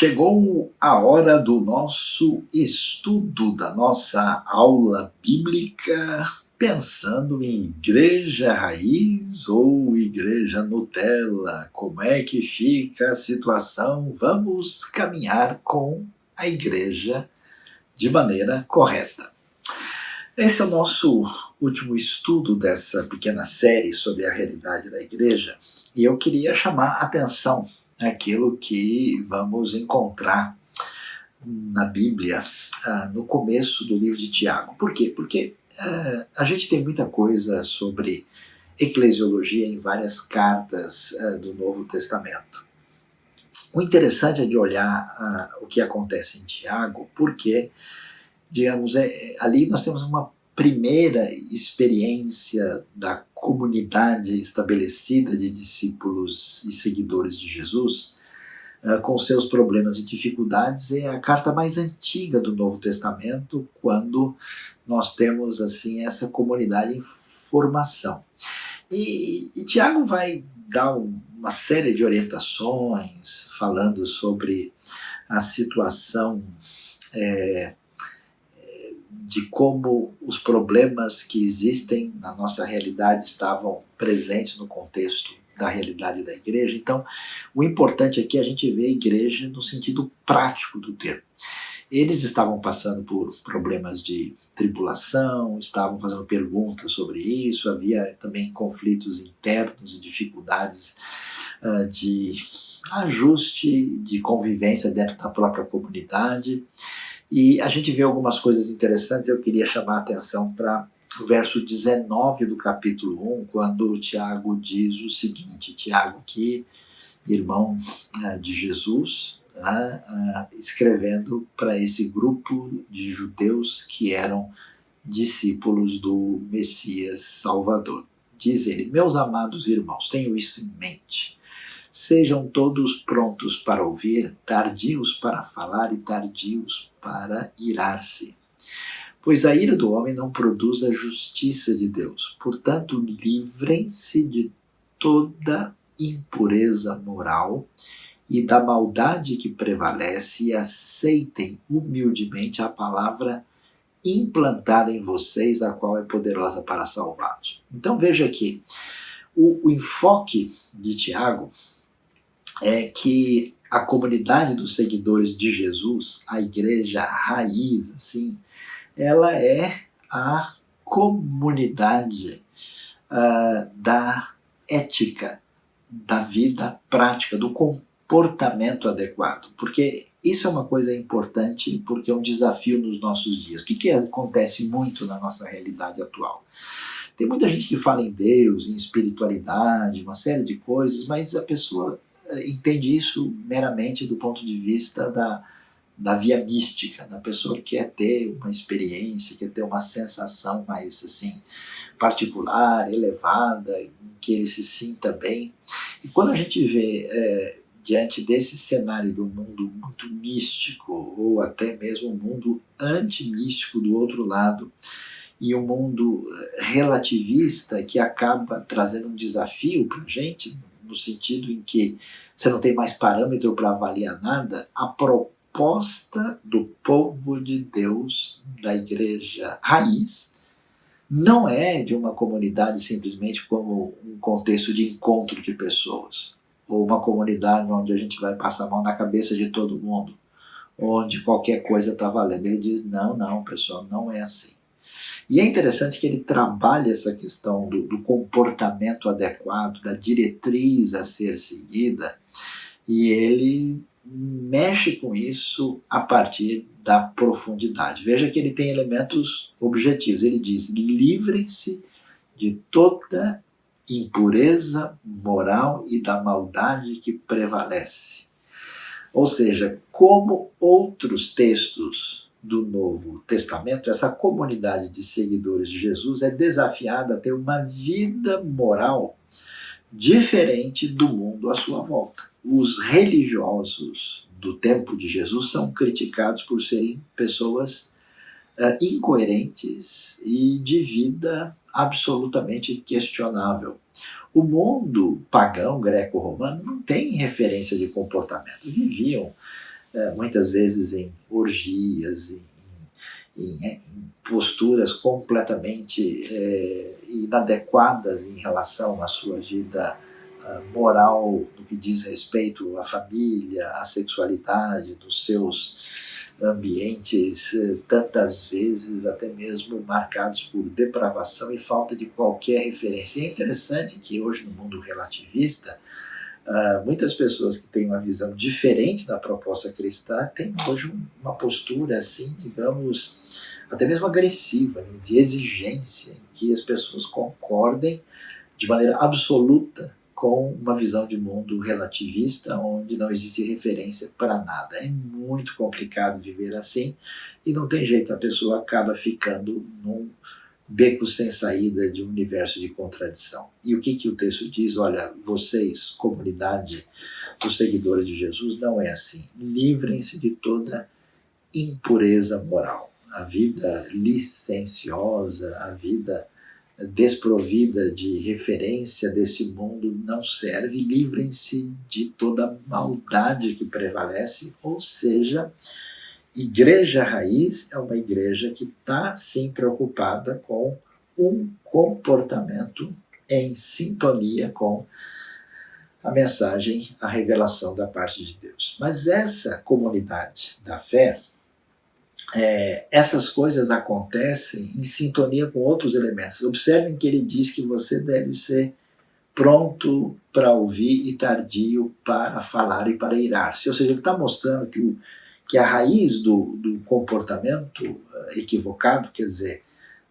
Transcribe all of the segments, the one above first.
Chegou a hora do nosso estudo, da nossa aula bíblica, pensando em igreja raiz ou igreja Nutella. Como é que fica a situação? Vamos caminhar com a igreja de maneira correta. Esse é o nosso último estudo dessa pequena série sobre a realidade da igreja, e eu queria chamar a atenção aquilo que vamos encontrar na Bíblia, no começo do livro de Tiago. Por quê? Porque a gente tem muita coisa sobre eclesiologia em várias cartas do Novo Testamento. O interessante é de olhar o que acontece em Tiago, porque, digamos, ali nós temos uma primeira experiência da comunidade estabelecida de discípulos e seguidores de Jesus, com seus problemas e dificuldades. É a carta mais antiga do Novo Testamento, quando nós temos assim essa comunidade em formação. E Tiago vai dar uma série de orientações, falando sobre a situação de como os problemas que existem na nossa realidade estavam presentes no contexto da realidade da igreja. Então, o importante aqui é a gente ver a igreja no sentido prático do termo. Eles estavam passando por problemas de tribulação, estavam fazendo perguntas sobre isso, havia também conflitos internos e dificuldades de ajuste, de convivência dentro da própria comunidade. E a gente vê algumas coisas interessantes. Eu queria chamar a atenção para o verso 19 do capítulo 1, quando Tiago diz o seguinte: Tiago aqui, irmão de Jesus, escrevendo para esse grupo de judeus que eram discípulos do Messias Salvador. Diz ele: meus amados irmãos, tenham isso em mente. Sejam todos prontos para ouvir, tardios para falar e tardios para irar-se. Pois a ira do homem não produz a justiça de Deus. Portanto, livrem-se de toda impureza moral e da maldade que prevalece e aceitem humildemente a palavra implantada em vocês, a qual é poderosa para salvá-los. Então veja aqui, o enfoque de Tiago é que a comunidade dos seguidores de Jesus, a igreja raiz, assim, ela é a comunidade da ética, da vida prática, do comportamento adequado. Porque isso é uma coisa importante, porque é um desafio nos nossos dias. O que acontece muito na nossa realidade atual? Tem muita gente que fala em Deus, em espiritualidade, uma série de coisas, mas a pessoa entende isso meramente do ponto de vista da via mística, da pessoa que quer ter uma experiência, quer ter uma sensação mais assim particular, elevada, em que ele se sinta bem. E quando a gente vê diante desse cenário de um mundo muito místico, ou até mesmo um mundo antimístico do outro lado, e um mundo relativista que acaba trazendo um desafio para a gente, no sentido em que você não tem mais parâmetro para avaliar nada, a proposta do povo de Deus, da igreja raiz, não é de uma comunidade simplesmente como um contexto de encontro de pessoas, ou uma comunidade onde a gente vai passar a mão na cabeça de todo mundo, onde qualquer coisa está valendo. Ele diz, não, pessoal, não é assim. E é interessante que ele trabalha essa questão do comportamento adequado, da diretriz a ser seguida, e ele mexe com isso a partir da profundidade. Veja que ele tem elementos objetivos. Ele diz, livrem-se de toda impureza moral e da maldade que prevalece. Ou seja, como outros textos do Novo Testamento, essa comunidade de seguidores de Jesus é desafiada a ter uma vida moral diferente do mundo à sua volta. Os religiosos do tempo de Jesus são criticados por serem pessoas incoerentes e de vida absolutamente questionável. O mundo pagão greco-romano não tem referência de comportamento. Viviam muitas vezes em orgias, em posturas completamente inadequadas em relação à sua vida moral, no que diz respeito à família, à sexualidade, dos seus ambientes, tantas vezes até mesmo marcados por depravação e falta de qualquer referência. E é interessante que hoje no mundo relativista, muitas pessoas que têm uma visão diferente da proposta cristã têm hoje uma postura assim, digamos, até mesmo agressiva, né, de exigência, em que as pessoas concordem de maneira absoluta com uma visão de mundo relativista, onde não existe referência para nada. É muito complicado viver assim e não tem jeito, a pessoa acaba ficando num beco sem saída de um universo de contradição. E o que o texto diz? Olha, vocês, comunidade dos seguidores de Jesus, não é assim. Livrem-se de toda impureza moral. A vida licenciosa, a vida desprovida de referência desse mundo não serve. Livrem-se de toda maldade que prevalece, ou seja, igreja raiz é uma igreja que está sim preocupada com um comportamento em sintonia com a mensagem, a revelação da parte de Deus. Mas essa comunidade da fé, essas coisas acontecem em sintonia com outros elementos. Observem que ele diz que você deve ser pronto para ouvir e tardio para falar e para irar-se. Ou seja, ele está mostrando que a raiz do comportamento equivocado, quer dizer,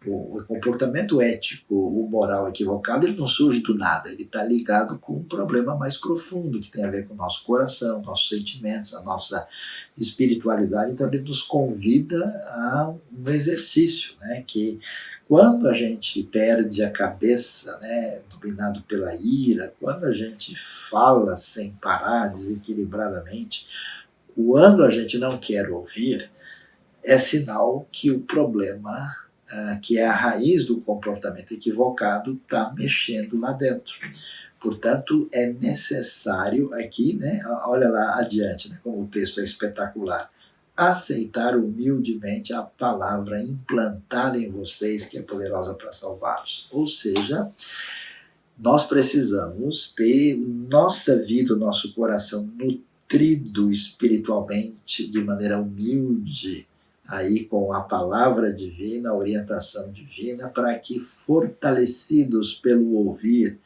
o comportamento ético, o moral equivocado, ele não surge do nada, ele está ligado com um problema mais profundo, que tem a ver com o nosso coração, nossos sentimentos, a nossa espiritualidade. Então ele nos convida a um exercício, né, que quando a gente perde a cabeça, né, dominado pela ira, quando a gente fala sem parar, desequilibradamente, quando a gente não quer ouvir, é sinal que o problema, que é a raiz do comportamento equivocado, está mexendo lá dentro. Portanto, é necessário aqui, né, olha lá adiante, né, como o texto é espetacular, aceitar humildemente a palavra implantada em vocês, que é poderosa para salvá-los. Ou seja, nós precisamos ter nossa vida, o nosso coração nutrido espiritualmente de maneira humilde, aí com a palavra divina, a orientação divina, para que, fortalecidos pelo ouvir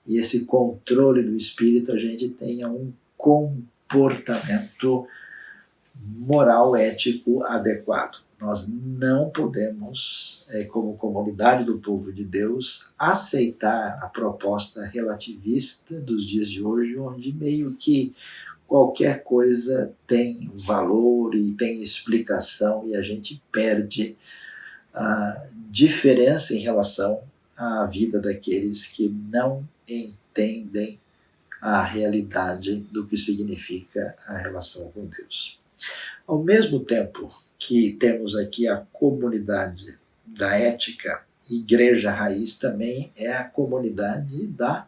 e esse controle do espírito, a gente tenha um comportamento moral, ético adequado. Nós não podemos, como comunidade do povo de Deus, aceitar a proposta relativista dos dias de hoje, onde meio que qualquer coisa tem valor e tem explicação e a gente perde a diferença em relação à vida daqueles que não entendem a realidade do que significa a relação com Deus. Ao mesmo tempo que temos aqui a comunidade da ética, igreja raiz também é a comunidade da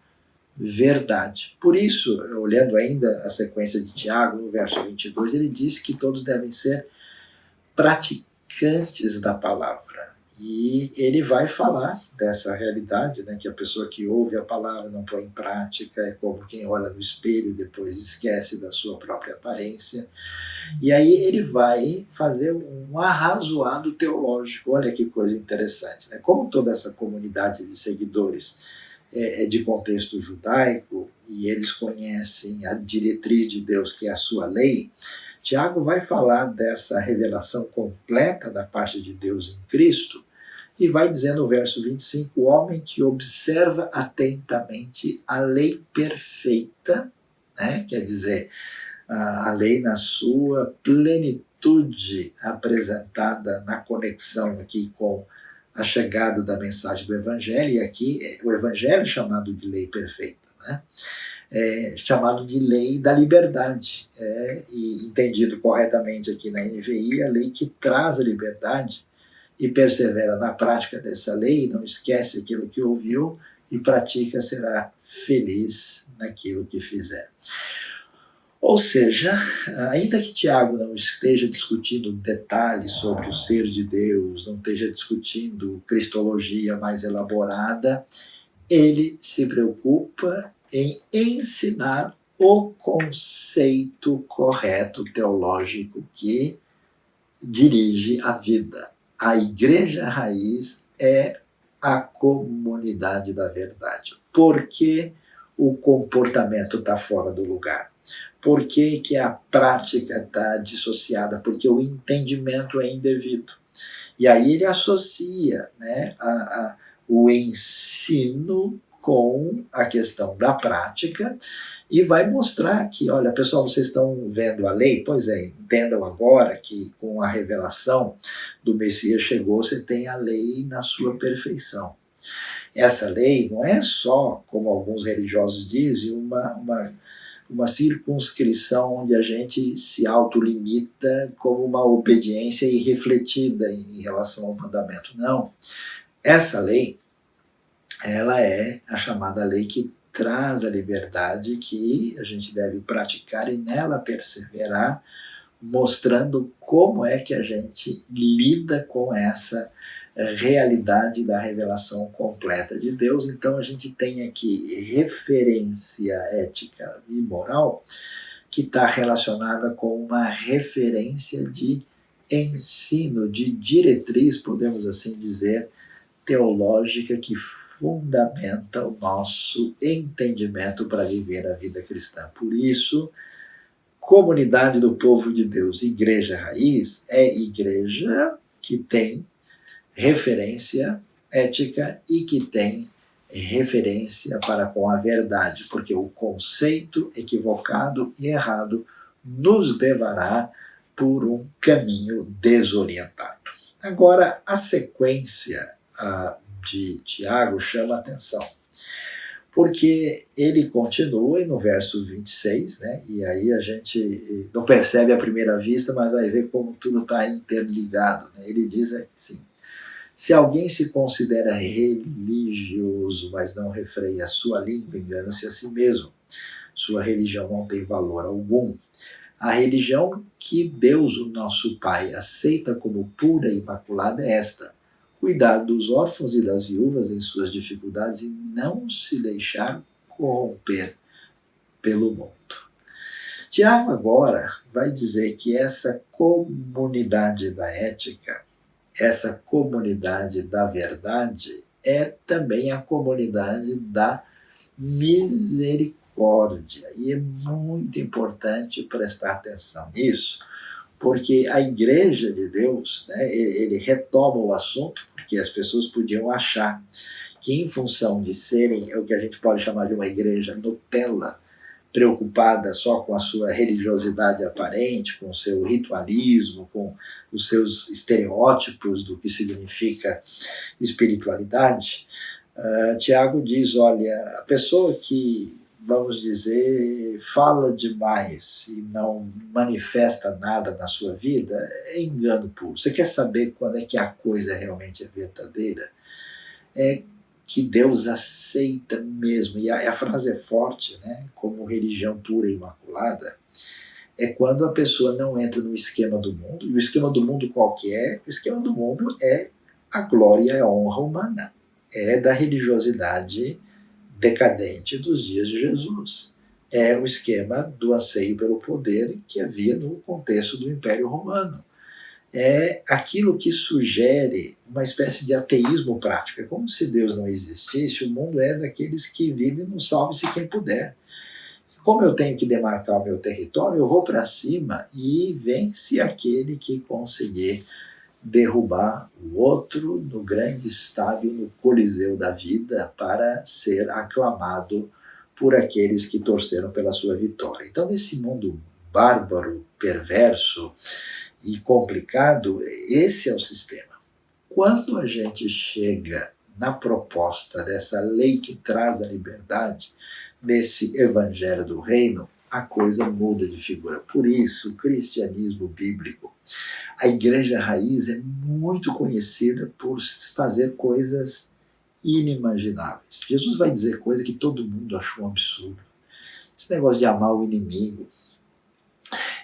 verdade. Por isso, olhando ainda a sequência de Tiago, no verso 22, ele diz que todos devem ser praticantes da palavra. E ele vai falar dessa realidade, né, que a pessoa que ouve a palavra não põe em prática, é como quem olha no espelho e depois esquece da sua própria aparência. E aí ele vai fazer um arrazoado teológico. Olha que coisa interessante, né? Como toda essa comunidade de seguidores é de contexto judaico e eles conhecem a diretriz de Deus, que é a sua lei, Tiago vai falar dessa revelação completa da parte de Deus em Cristo e vai dizer no verso 25, o homem que observa atentamente a lei perfeita, né? Quer dizer, a lei na sua plenitude apresentada na conexão aqui com a chegada da mensagem do Evangelho, e aqui o Evangelho é chamado de lei perfeita, né? Chamado de lei da liberdade, e entendido corretamente aqui na NVI, a lei que traz a liberdade e persevera na prática dessa lei, não esquece aquilo que ouviu e pratica, será feliz naquilo que fizer. Ou seja, ainda que Tiago não esteja discutindo detalhes sobre o ser de Deus, não esteja discutindo cristologia mais elaborada, ele se preocupa em ensinar o conceito correto teológico que dirige a vida. A igreja raiz é a comunidade da verdade. Por que o comportamento está fora do lugar? Por que, que a prática está dissociada? Porque o entendimento é indevido. E aí ele associa, né, o ensino com a questão da prática e vai mostrar que, olha, pessoal, vocês estão vendo a lei? Pois é, entendam agora que com a revelação do Messias chegou, você tem a lei na sua perfeição. Essa lei não é só, como alguns religiosos dizem, uma circunscrição onde a gente se autolimita como uma obediência irrefletida em relação ao mandamento. Não. Essa lei, ela é a chamada lei que traz a liberdade que a gente deve praticar e nela perseverar, mostrando como é que a gente lida com essa realidade da revelação completa de Deus. Então a gente tem aqui referência ética e moral que está relacionada com uma referência de ensino, de diretriz, podemos assim dizer, teológica que fundamenta o nosso entendimento para viver a vida cristã. Por isso, comunidade do povo de Deus, igreja raiz, é igreja que tem referência ética e que tem referência para com a verdade, porque o conceito equivocado e errado nos levará por um caminho desorientado. Agora, a sequência de Tiago chama a atenção, porque ele continua no verso 26, né, e aí a gente não percebe à primeira vista, mas vai ver como tudo está interligado. Né? Ele diz assim, se alguém se considera religioso, mas não refreia a sua língua, engana-se a si mesmo. Sua religião não tem valor algum. A religião que Deus, o nosso Pai, aceita como pura e imaculada é esta: cuidar dos órfãos e das viúvas em suas dificuldades e não se deixar corromper pelo mundo. Tiago agora vai dizer que essa comunidade da ética, essa comunidade da verdade, é também a comunidade da misericórdia. E é muito importante prestar atenção nisso, porque a igreja de Deus, né, ele retoma o assunto, porque as pessoas podiam achar que em função de serem o que a gente pode chamar de uma igreja Nutella, preocupada só com a sua religiosidade aparente, com o seu ritualismo, com os seus estereótipos do que significa espiritualidade, Tiago diz, olha, a pessoa que, vamos dizer, fala demais e não manifesta nada na sua vida, é engano puro. Você quer saber quando é que a coisa realmente é verdadeira? É que Deus aceita mesmo, e a frase é forte, né? Como religião pura e imaculada, é quando a pessoa não entra no esquema do mundo, e o esquema do mundo qual que é? O esquema do mundo é a glória e a honra humana, é da religiosidade decadente dos dias de Jesus. É o esquema do anseio pelo poder que havia no contexto do Império Romano. É aquilo que sugere uma espécie de ateísmo prático. É como se Deus não existisse, o mundo é daqueles que vivem no salve-se quem puder. Como eu tenho que demarcar o meu território, eu vou para cima e vence aquele que conseguir derrubar o outro no grande estádio, no coliseu da vida, para ser aclamado por aqueles que torceram pela sua vitória. Então, nesse mundo bárbaro, perverso e complicado, esse é o sistema. Quando a gente chega na proposta dessa lei que traz a liberdade, nesse evangelho do reino, a coisa muda de figura. Por isso, o cristianismo bíblico, a igreja raiz é muito conhecida por fazer coisas inimagináveis. Jesus vai dizer coisas que todo mundo achou um absurdo. Esse negócio de amar o inimigo,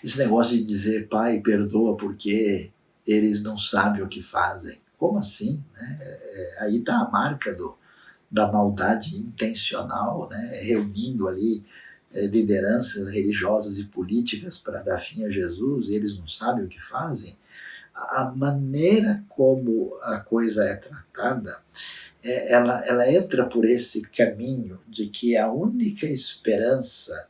Esse negócio de dizer, Pai, perdoa porque eles não sabem o que fazem. Como assim? Né? Aí está a marca da maldade intencional, né? Reunindo ali lideranças religiosas e políticas para dar fim a Jesus, e eles não sabem o que fazem. A maneira como a coisa é tratada, ela entra por esse caminho de que a única esperança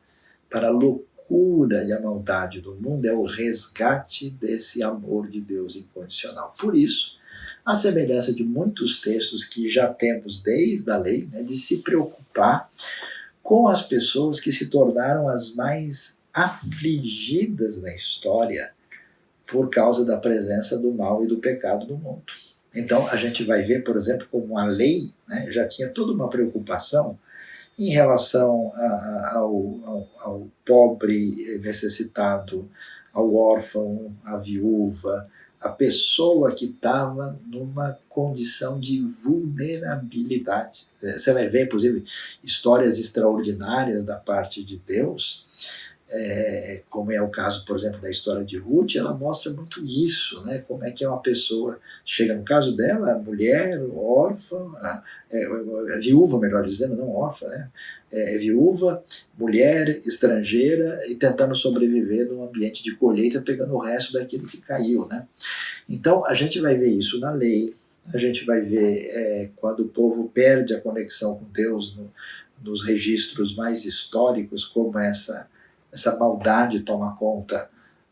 para a loucura e a maldade do mundo é o resgate desse amor de Deus incondicional. Por isso, a semelhança de muitos textos que já temos desde a lei, né, de se preocupar com as pessoas que se tornaram as mais afligidas na história por causa da presença do mal e do pecado no mundo. Então, a gente vai ver, por exemplo, como a lei, né, já tinha toda uma preocupação em relação ao pobre necessitado, ao órfão, à viúva, a pessoa que estava numa condição de vulnerabilidade. Você vai ver, inclusive, histórias extraordinárias da parte de Deus, como é o caso, por exemplo, da história de Ruth. Ela mostra muito isso, né? Como é que uma pessoa chega, no caso dela, mulher, órfã, viúva, melhor dizendo, não órfã, né? Viúva, mulher, estrangeira, e tentando sobreviver num ambiente de colheita, pegando o resto daquilo que caiu, né? Então, a gente vai ver isso na lei, a gente vai ver quando o povo perde a conexão com Deus nos registros mais históricos, como essa maldade toma conta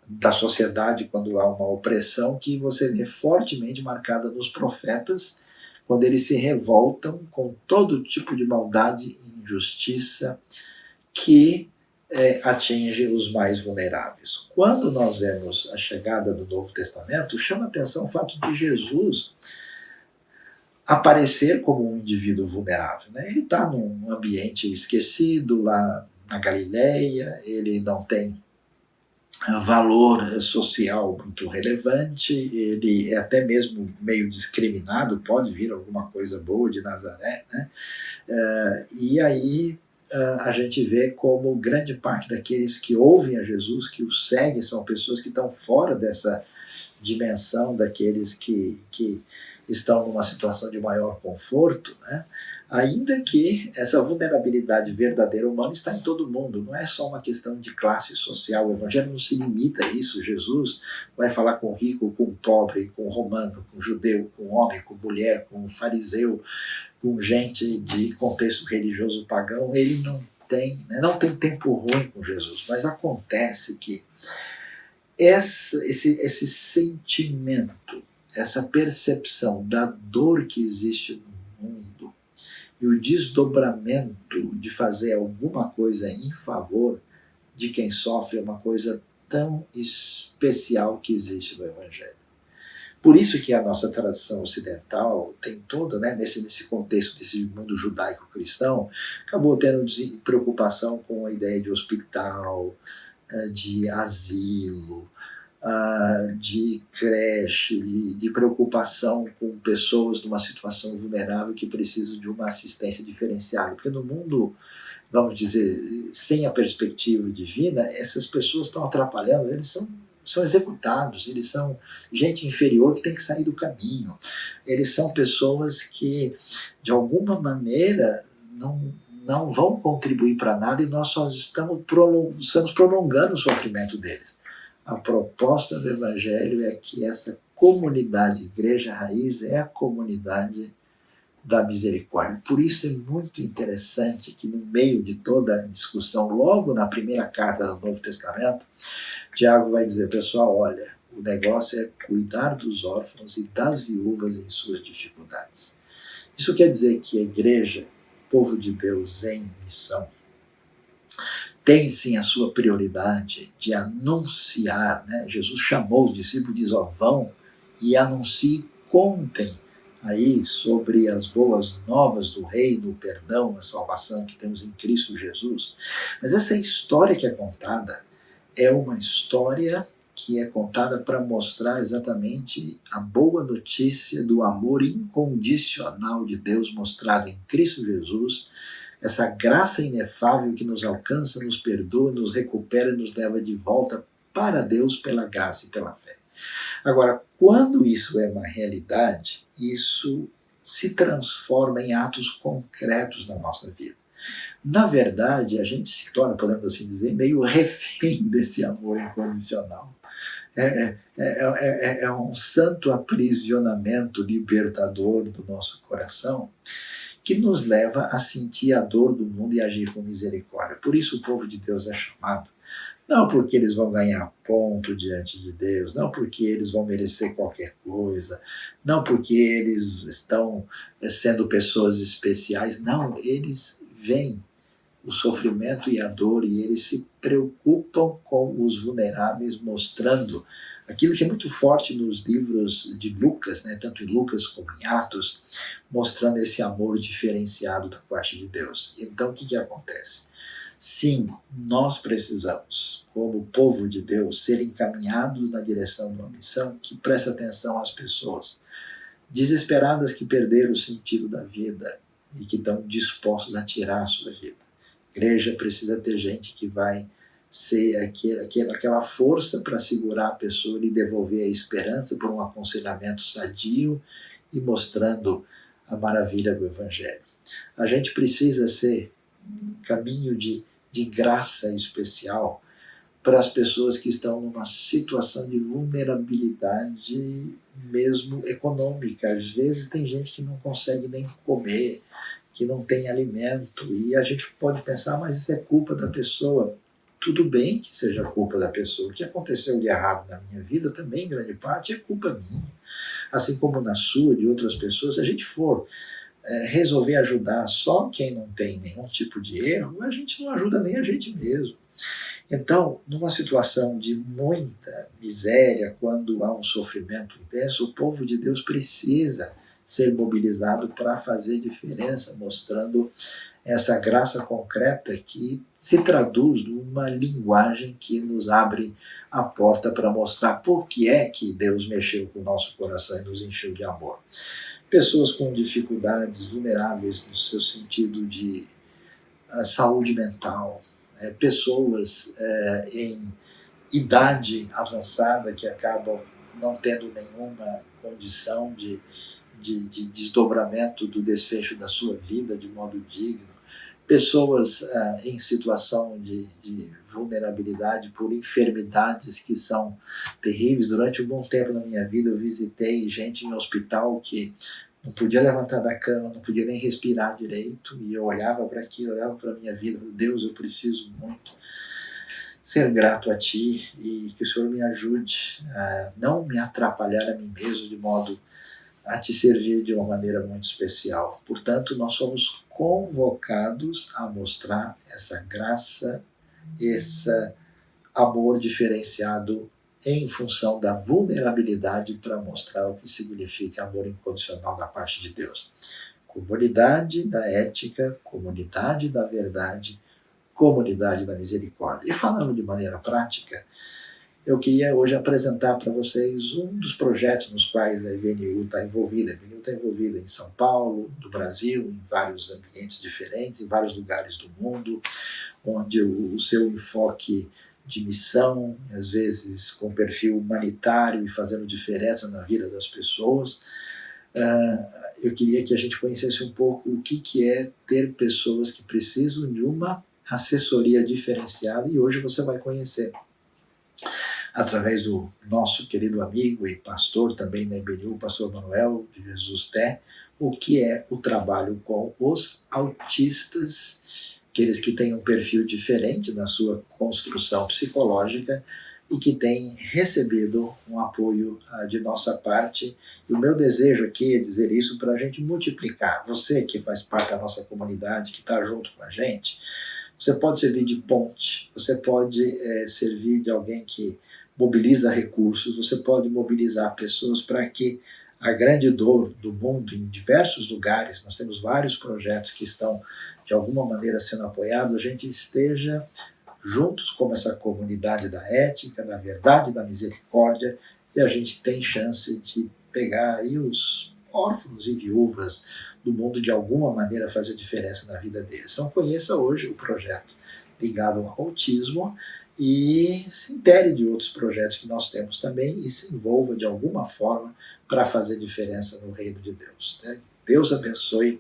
da sociedade quando há uma opressão, que você vê fortemente marcada nos profetas, quando eles se revoltam com todo tipo de maldade e injustiça que atinge os mais vulneráveis. Quando nós vemos a chegada do Novo Testamento, chama a atenção o fato de Jesus aparecer como um indivíduo vulnerável, né? Ele está num ambiente esquecido lá na Galileia, ele não tem valor social muito relevante, ele é até mesmo meio discriminado, pode vir alguma coisa boa de Nazaré, né? E aí a gente vê como grande parte daqueles que ouvem a Jesus, que o seguem, são pessoas que estão fora dessa dimensão daqueles que estão numa situação de maior conforto, né? Ainda que essa vulnerabilidade verdadeira humana está em todo mundo, não é só uma questão de classe social, o evangelho não se limita a isso. Jesus vai falar com o rico, com o pobre, com o romano, com o judeu, com o homem, com a mulher, com o fariseu, com gente de contexto religioso pagão. Ele não tem, né, não tem tempo ruim com Jesus, mas acontece que esse sentimento, essa percepção da dor que existe no mundo e o desdobramento de fazer alguma coisa em favor de quem sofre é uma coisa tão especial que existe no Evangelho. Por isso que a nossa tradição ocidental tem toda, né, nesse contexto desse mundo judaico-cristão, acabou tendo preocupação com a ideia de hospital, de asilo, de creche, de preocupação com pessoas numa situação vulnerável que precisam de uma assistência diferenciada. Porque no mundo, vamos dizer, sem a perspectiva divina, essas pessoas estão atrapalhando, eles são executados, eles são gente inferior que tem que sair do caminho. Eles são pessoas que, de alguma maneira, não vão contribuir para nada, e nós só estamos prolongando o sofrimento deles. A proposta do Evangelho é que essa comunidade, Igreja Raiz, é a comunidade da misericórdia. Por isso é muito interessante que, no meio de toda a discussão, logo na primeira carta do Novo Testamento, Tiago vai dizer: pessoal, olha, o negócio é cuidar dos órfãos e das viúvas em suas dificuldades. Isso quer dizer que a igreja, povo de Deus em missão, tem sim a sua prioridade de anunciar, né? Jesus chamou os discípulos e diz: vão e anunciem, contem aí sobre as boas novas do reino, o perdão, a salvação que temos em Cristo Jesus. Mas essa história que é contada é uma história que é contada para mostrar exatamente a boa notícia do amor incondicional de Deus mostrado em Cristo Jesus, essa graça inefável que nos alcança, nos perdoa, nos recupera e nos leva de volta para Deus pela graça e pela fé. Agora, quando isso é uma realidade, isso se transforma em atos concretos na nossa vida. Na verdade, a gente se torna, podemos assim dizer, meio refém desse amor incondicional. É um santo aprisionamento libertador do nosso coração que nos leva a sentir a dor do mundo e agir com misericórdia. Por isso o povo de Deus é chamado. Não porque eles vão ganhar ponto diante de Deus, não porque eles vão merecer qualquer coisa, não porque eles estão sendo pessoas especiais, não, eles veem o sofrimento e a dor e eles se preocupam com os vulneráveis, mostrando aquilo que é muito forte nos livros de Lucas, né, tanto em Lucas como em Atos, mostrando esse amor diferenciado da parte de Deus. Então o que acontece? Sim, nós precisamos, como povo de Deus, ser encaminhados na direção de uma missão que presta atenção às pessoas desesperadas que perderam o sentido da vida e que estão dispostos a tirar a sua vida. A igreja precisa ter gente que vai ser aquela força para segurar a pessoa e devolver a esperança por um aconselhamento sadio e mostrando a maravilha do Evangelho. A gente precisa ser caminho de graça especial para as pessoas que estão numa situação de vulnerabilidade mesmo econômica. Às vezes tem gente que não consegue nem comer, que não tem alimento, e a gente pode pensar, mas isso é culpa da pessoa. Tudo bem que seja culpa da pessoa. O que aconteceu de errado na minha vida também, em grande parte, é culpa minha. Assim como na sua, de outras pessoas, se a gente for resolver ajudar só quem não tem nenhum tipo de erro, a gente não ajuda nem a gente mesmo. Então, numa situação de muita miséria, quando há um sofrimento intenso, o povo de Deus precisa ser mobilizado para fazer diferença, mostrando essa graça concreta que se traduz numa linguagem que nos abre a porta para mostrar por que é que Deus mexeu com o nosso coração e nos encheu de amor. Pessoas com dificuldades, vulneráveis no seu sentido de saúde mental, pessoas em idade avançada que acabam não tendo nenhuma condição de desdobramento do desfecho da sua vida de modo digno, pessoas em situação de vulnerabilidade por enfermidades que são terríveis. Durante um bom tempo na minha vida eu visitei gente em hospital que não podia levantar da cama, não podia nem respirar direito, e eu olhava para aquilo, olhava para a minha vida, Deus, eu preciso muito ser grato a Ti e que o Senhor me ajude a não me atrapalhar a mim mesmo de modo a Te servir de uma maneira muito especial. Portanto, nós somos convocados a mostrar essa graça, esse amor diferenciado em função da vulnerabilidade para mostrar o que significa amor incondicional da parte de Deus. Comunidade da ética, comunidade da verdade, comunidade da misericórdia. E falando de maneira prática, eu queria hoje apresentar para vocês um dos projetos nos quais a IBNU está envolvida. A IBNU está envolvida em São Paulo, no Brasil, em vários ambientes diferentes, em vários lugares do mundo, onde o seu enfoque de missão, às vezes com perfil humanitário e fazendo diferença na vida das pessoas. Eu queria que a gente conhecesse um pouco o que é ter pessoas que precisam de uma assessoria diferenciada, e hoje você vai conhecer através do nosso querido amigo e pastor também na IBNU, o pastor Manuel de Jesus Té, o que é o trabalho com os autistas, aqueles que têm um perfil diferente na sua construção psicológica e que têm recebido um apoio de nossa parte. E o meu desejo aqui é dizer isso para a gente multiplicar. Você que faz parte da nossa comunidade, que está junto com a gente, você pode servir de ponte, você pode servir de alguém que mobiliza recursos, você pode mobilizar pessoas para que a grande dor do mundo em diversos lugares, nós temos vários projetos que estão de alguma maneira sendo apoiados, a gente esteja juntos como essa comunidade da ética, da verdade, da misericórdia, e a gente tem chance de pegar aí os órfãos e viúvas do mundo de alguma maneira fazer diferença na vida deles. Então conheça hoje o projeto ligado ao autismo e se intere de outros projetos que nós temos também e se envolva de alguma forma para fazer diferença no reino de Deus. Né? Deus abençoe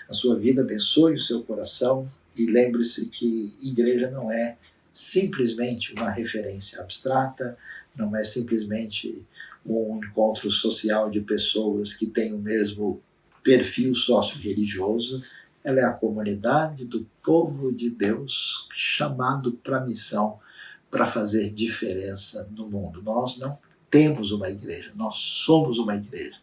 a sua vida, abençoe o seu coração e lembre-se que igreja não é simplesmente uma referência abstrata, não é simplesmente um encontro social de pessoas que têm o mesmo perfil socio-religioso, ela é a comunidade do povo de Deus chamado para a missão, para fazer diferença no mundo. Nós não temos uma igreja, nós somos uma igreja.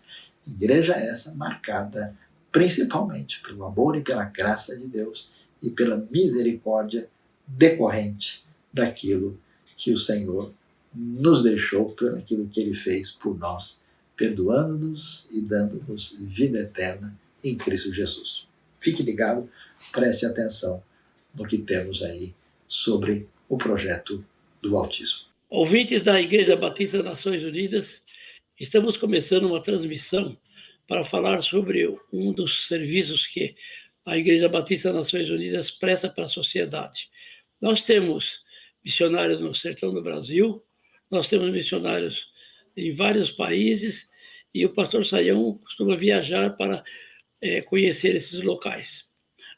Igreja essa marcada principalmente pelo amor e pela graça de Deus e pela misericórdia decorrente daquilo que o Senhor nos deixou, por aquilo que Ele fez por nós, perdoando-nos e dando-nos vida eterna em Cristo Jesus. Fique ligado, preste atenção no que temos aí sobre o projeto do autismo. Ouvintes da Igreja Batista Nações Unidas, estamos começando uma transmissão para falar sobre um dos serviços que a Igreja Batista Nações Unidas presta para a sociedade. Nós temos missionários no sertão do Brasil, nós temos missionários em vários países e o pastor Saião costuma viajar para conhecer esses locais.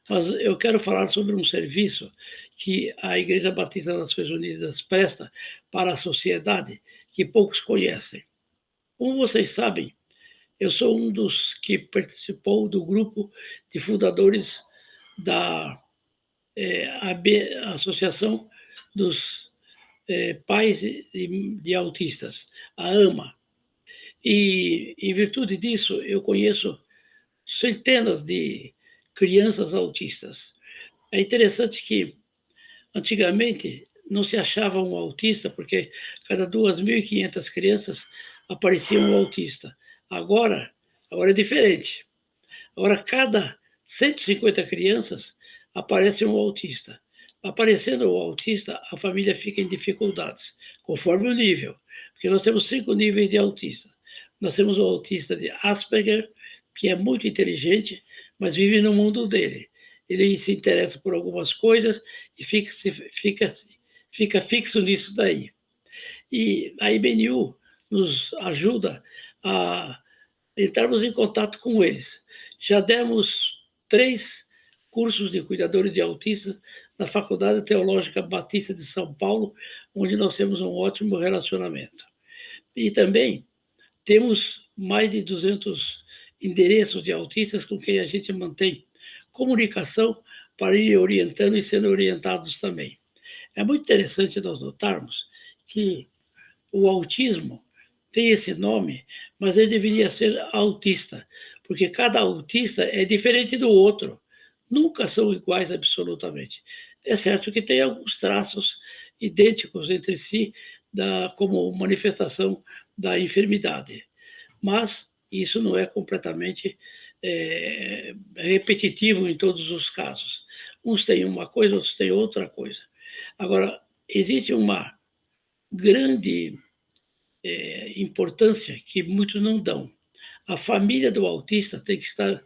Mas eu quero falar sobre um serviço que a Igreja Batista Nações Unidas presta para a sociedade que poucos conhecem. Como vocês sabem, eu sou um dos que participou do grupo de fundadores da Associação dos Pais de Autistas, a AMA. E, em virtude disso, eu conheço centenas de crianças autistas. É interessante que, antigamente, não se achava um autista, porque cada 2.500 crianças aparecia um autista. Agora é diferente. Agora, cada 150 crianças aparece um autista. Aparecendo o autista, a família fica em dificuldades, conforme o nível. Porque nós temos 5 níveis de autista. Nós temos o autista de Asperger, que é muito inteligente, mas vive no mundo dele. Ele se interessa por algumas coisas e fica fixo nisso daí. E a IBNU nos ajuda a entrarmos em contato com eles. Já demos 3 cursos de cuidadores de autistas na Faculdade Teológica Batista de São Paulo, onde nós temos um ótimo relacionamento. E também temos mais de 200 endereços de autistas com quem a gente mantém comunicação para ir orientando e sendo orientados também. É muito interessante nós notarmos que o autismo tem esse nome, mas ele deveria ser autista, porque cada autista é diferente do outro. Nunca são iguais absolutamente. É certo que tem alguns traços idênticos entre si, como manifestação da enfermidade, mas isso não é completamente repetitivo em todos os casos. Uns têm uma coisa, outros têm outra coisa. Agora, existe uma grande importância que muitos não dão. A família do autista tem que estar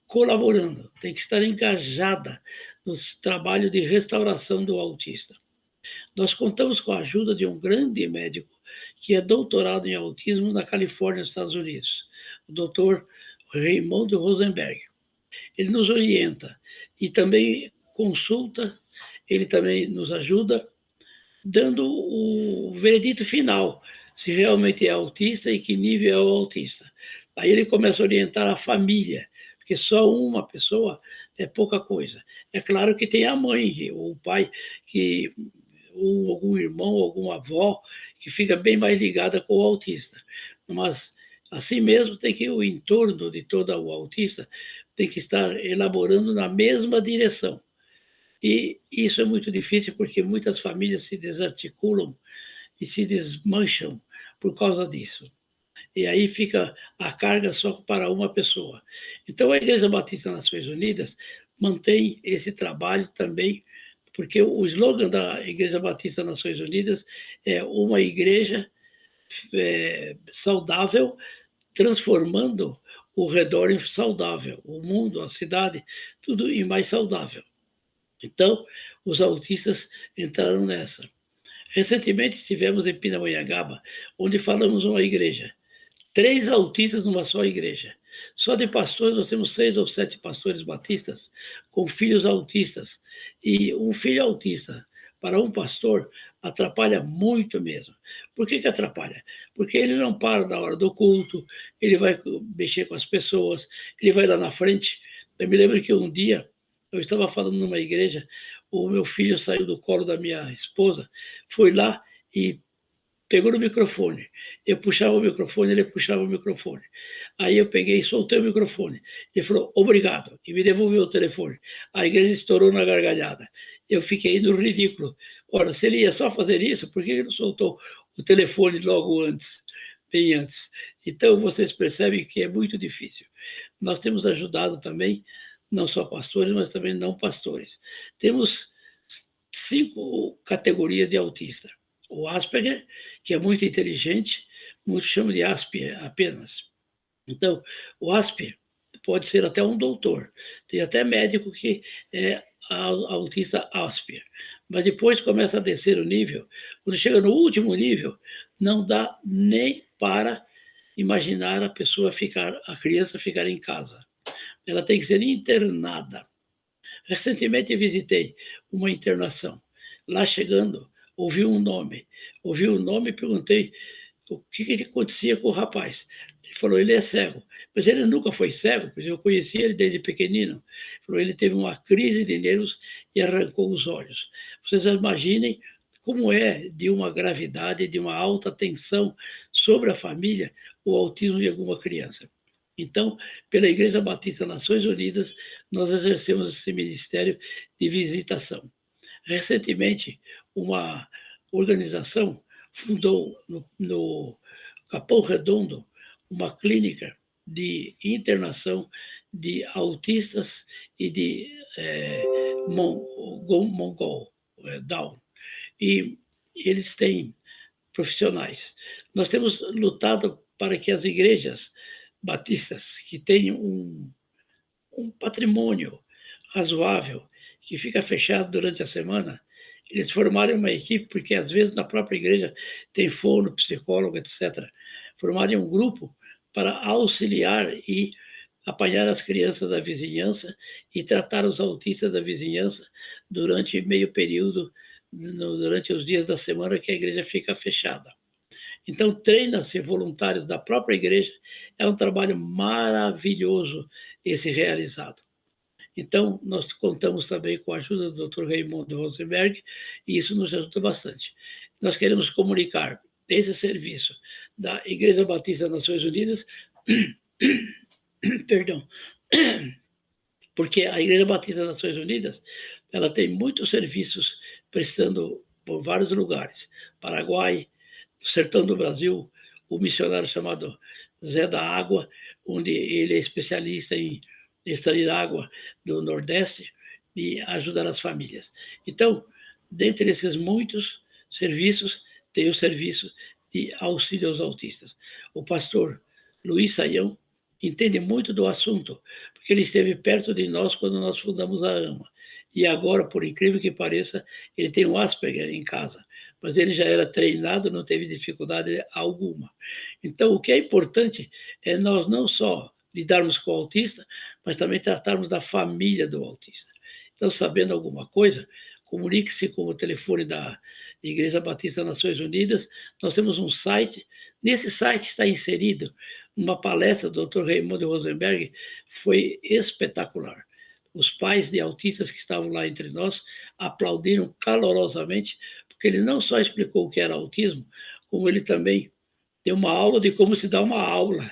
colaborando, tem que estar engajada no trabalho de restauração do autista. Nós contamos com a ajuda de um grande médico que é doutorado em autismo na Califórnia, nos Estados Unidos, o Dr. Raymond Rosenberg. Ele nos orienta e também consulta, ele também nos ajuda, dando o veredito final, se realmente é autista e que nível é o autista. Aí ele começa a orientar a família, porque só uma pessoa é pouca coisa. É claro que tem a mãe, ou o pai, ou algum irmão, alguma avó, que fica bem mais ligada com o autista. Mas, assim mesmo, tem que o entorno de todo o autista tem que estar elaborando na mesma direção. E isso é muito difícil porque muitas famílias se desarticulam e se desmancham por causa disso. E aí fica a carga só para uma pessoa. Então a Igreja Batista Nações Unidas mantém esse trabalho também, porque o slogan da Igreja Batista Nações Unidas é uma igreja saudável, transformando o redor em saudável, o mundo, a cidade, tudo em mais saudável. Então, os autistas entraram nessa. Recentemente estivemos em Pindamonhangaba, onde falamos uma igreja. 3 autistas numa só igreja. Só de pastores nós temos 6 ou 7 pastores batistas com filhos autistas. E um filho autista, para um pastor, atrapalha muito mesmo. Por que atrapalha? Porque ele não para na hora do culto, ele vai mexer com as pessoas, ele vai lá na frente. Eu me lembro que um dia eu estava falando numa igreja, o meu filho saiu do colo da minha esposa, foi lá e pegou no microfone. Eu puxava o microfone, ele puxava o microfone. Aí eu peguei e soltei o microfone. Ele falou, obrigado, e me devolveu o telefone. A igreja estourou na gargalhada. Eu fiquei no ridículo. Ora, se ele ia só fazer isso, por que ele não soltou o telefone logo antes, bem antes? Então, vocês percebem que é muito difícil. Nós temos ajudado também, não só pastores, mas também não pastores. Temos 5 categorias de autista. O Asperger, que é muito inteligente, muitos chamam de Asper apenas. Então, o Asper pode ser até um doutor. Tem até médico que é autista Asper. Mas depois começa a descer o nível. Quando chega no último nível, não dá nem para imaginar a criança ficar em casa. Ela tem que ser internada. Recentemente visitei uma internação. Lá chegando, ouvi o nome e perguntei o que acontecia com o rapaz. Ele falou, ele é cego. Mas ele nunca foi cego, pois eu conheci ele desde pequenino. Ele falou, ele teve uma crise de nervos e arrancou os olhos. Vocês imaginem como é de uma gravidade, de uma alta tensão sobre a família, o autismo de alguma criança. Então, pela Igreja Batista Nações Unidas, nós exercemos esse ministério de visitação. Recentemente, uma organização fundou no Capão Redondo uma clínica de internação de autistas e de mongol, Down. E eles têm profissionais. Nós temos lutado para que as igrejas batistas que tenham um patrimônio razoável, que fica fechado durante a semana, eles formarem uma equipe, porque às vezes na própria igreja tem fono, psicólogo, etc. Formarem um grupo para auxiliar e apanhar as crianças da vizinhança e tratar os autistas da vizinhança durante meio período, durante os dias da semana que a igreja fica fechada. Então, treina-se voluntários da própria igreja, é um trabalho maravilhoso esse realizado. Então, nós contamos também com a ajuda do Dr. Raimundo Rosenberg, e isso nos ajuda bastante. Nós queremos comunicar esse serviço da Igreja Batista Nações Unidas, perdão, porque a Igreja Batista Nações Unidas, ela tem muitos serviços prestando por vários lugares, Paraguai, sertão do Brasil, um missionário chamado Zé da Água, onde ele é especialista em extrair água do Nordeste e ajudar as famílias. Então, dentre esses muitos serviços, tem o serviço de auxílio aos autistas. O pastor Luiz Saião entende muito do assunto, porque ele esteve perto de nós quando nós fundamos a AMA. E agora, por incrível que pareça, ele tem um Asperger em casa, mas ele já era treinado, não teve dificuldade alguma. Então, o que é importante é nós não só lidarmos com o autista, mas também tratarmos da família do autista. Então, sabendo alguma coisa, comunique-se com o telefone da Igreja Batista Nações Unidas. Nós temos um site. Nesse site está inserido uma palestra do Dr. Raimundo Rosenberg, foi espetacular. Os pais de autistas que estavam lá entre nós aplaudiram calorosamente, porque ele não só explicou o que era autismo, como ele também deu uma aula de como se dá uma aula.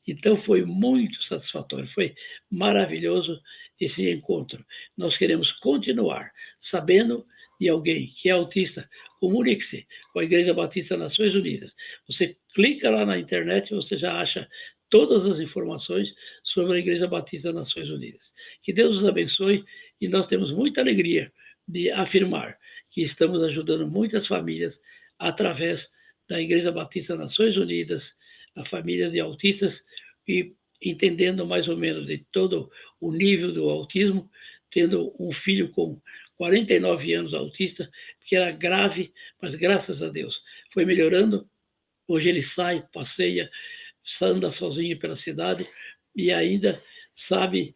Então foi muito satisfatório, foi maravilhoso esse encontro. Nós queremos continuar sabendo de alguém que é autista, comunique-se com a Igreja Batista Nações Unidas. Você clica lá na internet e você já acha todas as informações sobre a Igreja Batista Nações Unidas. Que Deus os abençoe e nós temos muita alegria de afirmar que estamos ajudando muitas famílias através da Igreja Batista Nações Unidas, a família de autistas, e entendendo mais ou menos de todo o nível do autismo, tendo um filho com 49 anos autista, que era grave, mas graças a Deus foi melhorando. Hoje ele sai, passeia, anda sozinho pela cidade e ainda sabe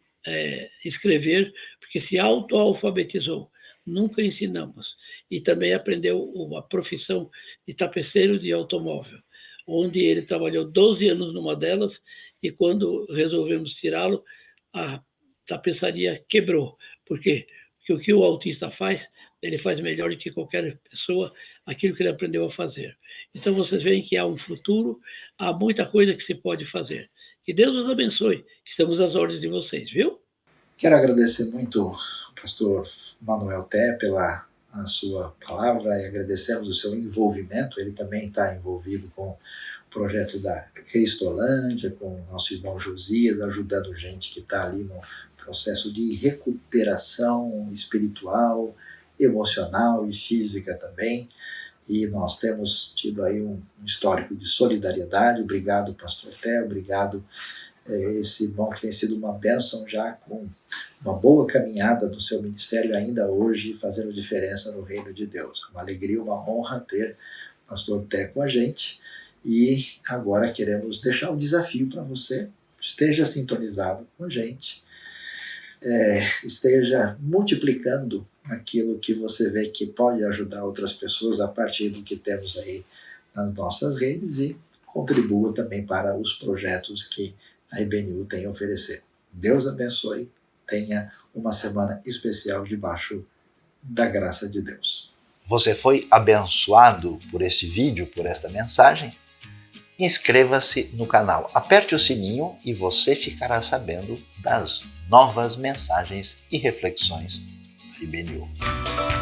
escrever, porque se autoalfabetizou. Nunca ensinamos. E também aprendeu a profissão de tapeceiro de automóvel, onde ele trabalhou 12 anos numa delas, e quando resolvemos tirá-lo, a tapeçaria quebrou. Por quê? Porque o que o autista faz, ele faz melhor do que qualquer pessoa aquilo que ele aprendeu a fazer. Então vocês veem que há um futuro, há muita coisa que se pode fazer. Que Deus os abençoe. Estamos às ordens de vocês, viu? Quero agradecer muito ao pastor Manuel Té pela a sua palavra e agradecemos o seu envolvimento. Ele também está envolvido com o projeto da Cristolândia, com o nosso irmão Josias, ajudando gente que está ali no processo de recuperação espiritual, emocional e física também. E nós temos tido aí um histórico de solidariedade. Obrigado, pastor Té, obrigado esse irmão que tem sido uma bênção já, com uma boa caminhada no seu ministério ainda hoje, fazendo diferença no reino de Deus. Uma alegria, uma honra ter o pastor Té com a gente. E agora queremos deixar um desafio para você. Esteja sintonizado com a gente, esteja multiplicando aquilo que você vê que pode ajudar outras pessoas a partir do que temos aí nas nossas redes, e contribua também para os projetos que a IBNU tem a oferecer. Deus abençoe, tenha uma semana especial debaixo da graça de Deus. Você foi abençoado por esse vídeo, por esta mensagem? Inscreva-se no canal, aperte o sininho e você ficará sabendo das novas mensagens e reflexões da IBNU.